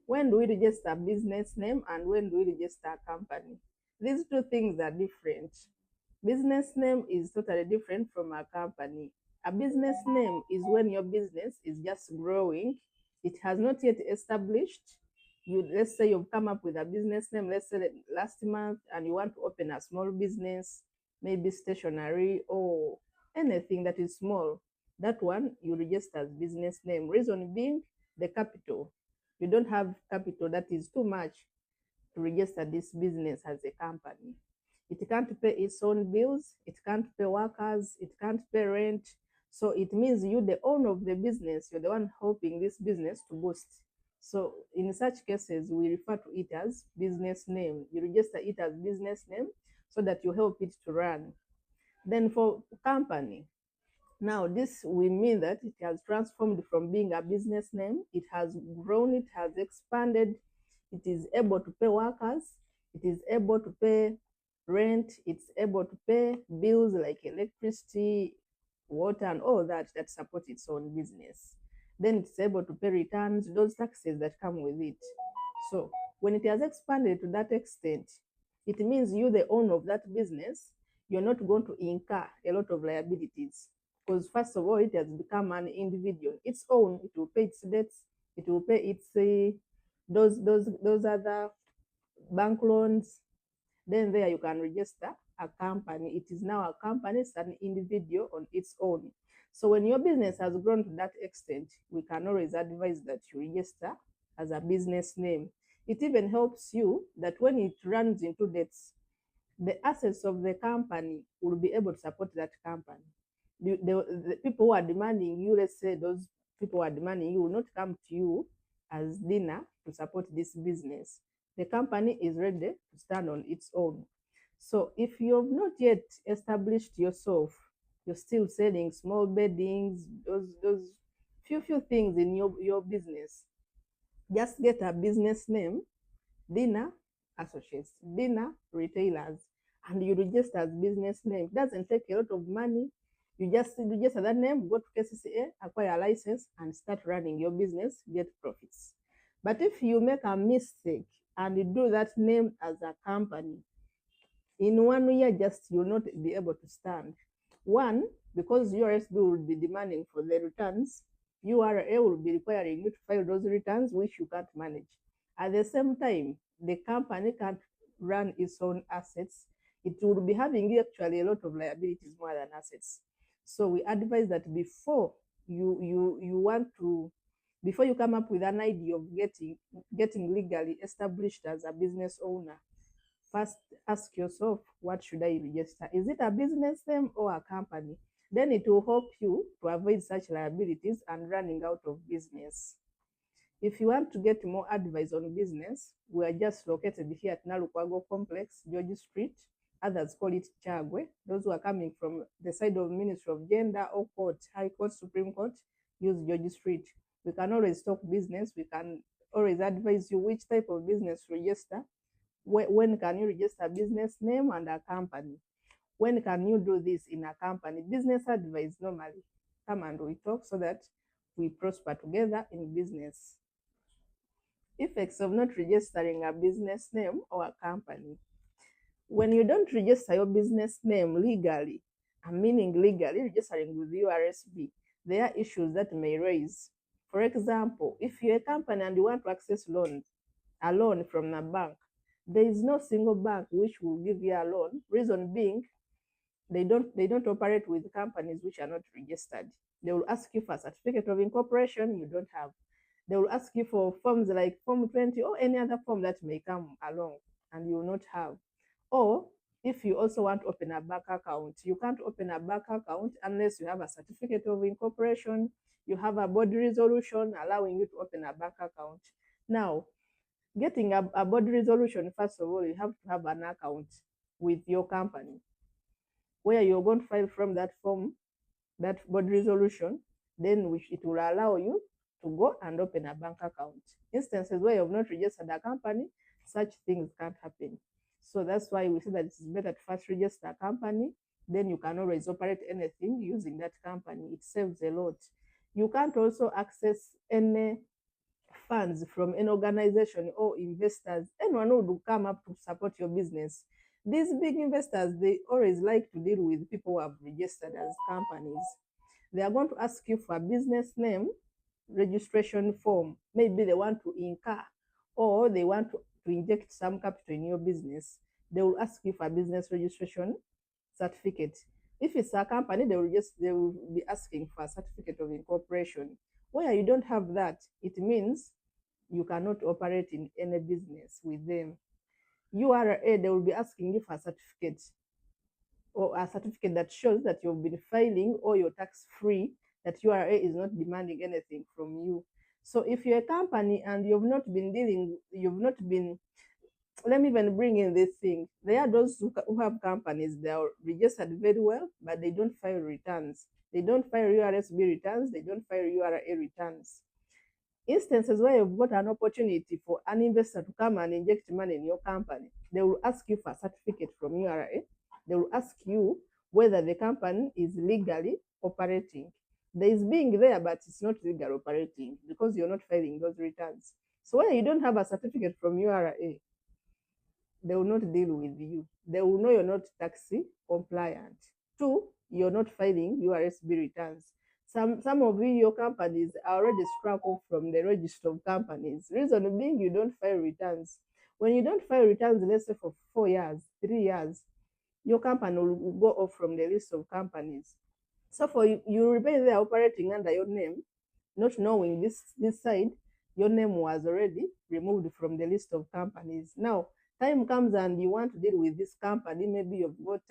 When do we register a business name and when do we register a company? These two things are different. Business name is totally different from a company. A business name is when your business is just growing. It has not yet established. Let's say you've come up with a business name, let's say last month, and you want to open a small business, maybe stationery or anything that is small. That one you register as business name. Reason being the capital. You don't have capital that is too much to register this business as a company. It can't pay its own bills, it can't pay workers, it can't pay rent. So it means you, the owner of the business, you're the one helping this business to boost. So in such cases, we refer to it as business name. You register it as business name so that you help it to run. Then for company, now this will mean that it has transformed from being a business name. It has grown, it has expanded, it is able to pay workers, it is able to pay rent, it's able to pay bills like electricity, water, and all that that support its own business. Then it's able to pay returns, those taxes that come with it. So when it has expanded to that extent, it means you, the owner of that business, you're not going to incur a lot of liabilities because first of all, it has become an individual, its own. It will pay its debts, it will pay its those other bank loans. Then there you can register a company. It is now a company, it's an individual on its own. So when your business has grown to that extent, we can always advise that you register as a business name. It even helps you that when it runs into debts, the assets of the company will be able to support that company. The people who are demanding you, let's say those people who are demanding you will not come to you as dinner to support this business. The company is ready to stand on its own. So if you have not yet established yourself, you're still selling small beddings, those few things in your business, just get a business name, dinner associates, dinner retailers, and you register as business name. It doesn't take a lot of money. You just register that name, go to KCCA, acquire a license, and start running your business, get profits. But if you make a mistake and you do that name as a company, in 1 year, just you'll not be able to stand. One, because URSB will be demanding for the returns, URA will be requiring you to file those returns, which you can't manage. At the same time, the company can't run its own assets. It will be having actually a lot of liabilities more than assets. So we advise that before before you come up with an idea of getting legally established as a business owner, first ask yourself, what should I register? Is it a business name or a company? Then it will help you to avoid such liabilities and running out of business. If you want to get more advice on business, we are just located here at Nalukwago Complex, George Street. Others call it Chagwe. Those who are coming from the side of Ministry of Gender or Court, High Court, Supreme Court, use George Street. We can always talk business. We can always advise you which type of business to register. When can you register a business name and a company? When can you do this in a company? Business advice normally. Come and we talk so that we prosper together in business. Effects of not registering a business name or a company. When you don't register your business name legally, I'm meaning legally, registering with URSB, there are issues that may raise. For example, if you're a company and you want to access a loan from a bank, there is no single bank which will give you a loan. Reason being, they don't operate with companies which are not registered. They will ask you for a certificate of incorporation, you don't have. They will ask you for forms like Form 20 or any other form that may come along and you will not have. Or if you also want to open a bank account, you can't open a bank account unless you have a certificate of incorporation, you have a board resolution allowing you to open a bank account. Now, getting a board resolution, first of all, you have to have an account with your company where you're going to file from that form, that board resolution, then which it will allow you to go and open a bank account. Instances where you have not registered a company, such things can't happen. So that's why we say that it's better to first register a company, then you can always operate anything using that company. It saves a lot. You can't also access any funds from an organization or investors, anyone who would come up to support your business. These big investors, they always like to deal with people who have registered as companies. They are going to ask you for a business name registration form. Maybe they want to incur or they want to inject some capital in your business. They will ask you for a business registration certificate. If it's a company, they will be asking for a certificate of incorporation. Where you don't have that, it means you cannot operate in any business with them. URA, they will be asking you for a certificate or a certificate that shows that you've been filing all your tax free, that URA is not demanding anything from you. So if you're a company and you've not been, let me even bring in this thing. There are those who have companies, they are registered very well, but they don't file returns. They don't file URSB returns, they don't file URA returns. Instances where you've got an opportunity for an investor to come and inject money in your company, they will ask you for a certificate from URA. They will ask you whether the company is legally operating. There is being there, but it's not legal operating because you're not filing those returns. So when you don't have a certificate from URA, they will not deal with you. They will know you're not tax compliant. Two, you're not filing URSB returns. Some of your companies are already struck off from the register of companies. Reason being, you don't file returns. When you don't file returns, let's say for 4 years, 3 years, your company will go off from the list of companies. So for you, you remain there operating under your name, not knowing this side, your name was already removed from the list of companies. Now, time comes and you want to deal with this company, maybe you've got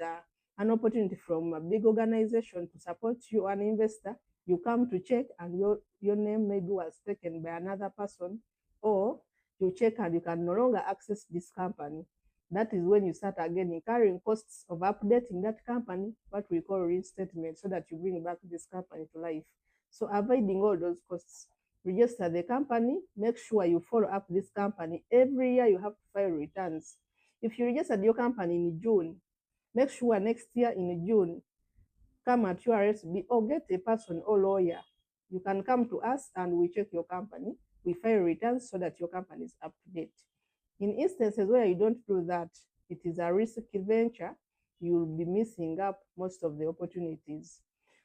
an opportunity from a big organization to support you, an investor. You come to check and your name maybe was taken by another person, or you check and you can no longer access this company. That is when you start again incurring costs of updating that company, what we call reinstatement, so that you bring back this company to life. So avoiding all those costs, register the company, make sure you follow up this company. Every year you have to file returns. If you registered your company in June, make sure next year in June, come at URSB or get a person or lawyer. You can come to us and we check your company. We file returns so that your company is up to date. In instances where you don't do that, it is a risky venture. You'll be missing up most of the opportunities.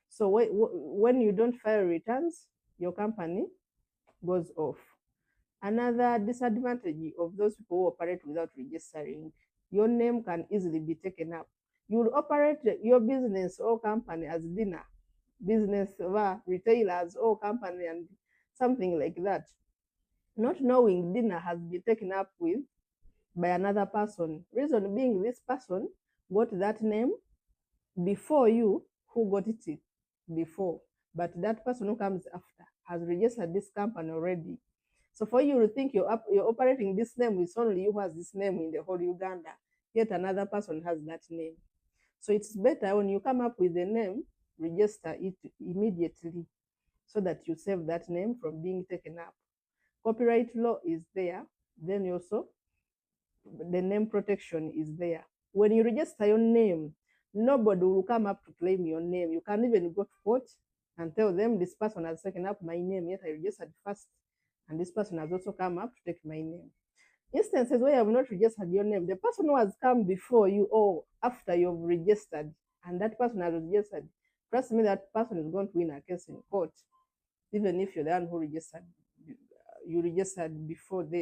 So when you don't file returns, your company goes off. Another disadvantage of those people who operate without registering, your name can easily be taken up. You will operate your business or company as dinner, business retailers or company and something like that, not knowing dinner has been taken up with by another person. Reason being, this person got that name before you who got it before, but that person who comes after has registered this company already. So for you to think you're operating this name, it's only you who has this name in the whole Uganda, yet another person has that name. So it's better when you come up with a name, register it immediately so that you save that name from being taken up. Copyright law is there, then also the name protection is there. When you register your name, nobody will come up to claim your name. You can even go to court and tell them this person has taken up my name, yet I registered first, and this person has also come up to take my name. Instances where you have not registered your name, the person who has come before you or after you've registered, and that person has registered, trust me, that person is going to win a case in court, even if you're the one who registered, you registered before them.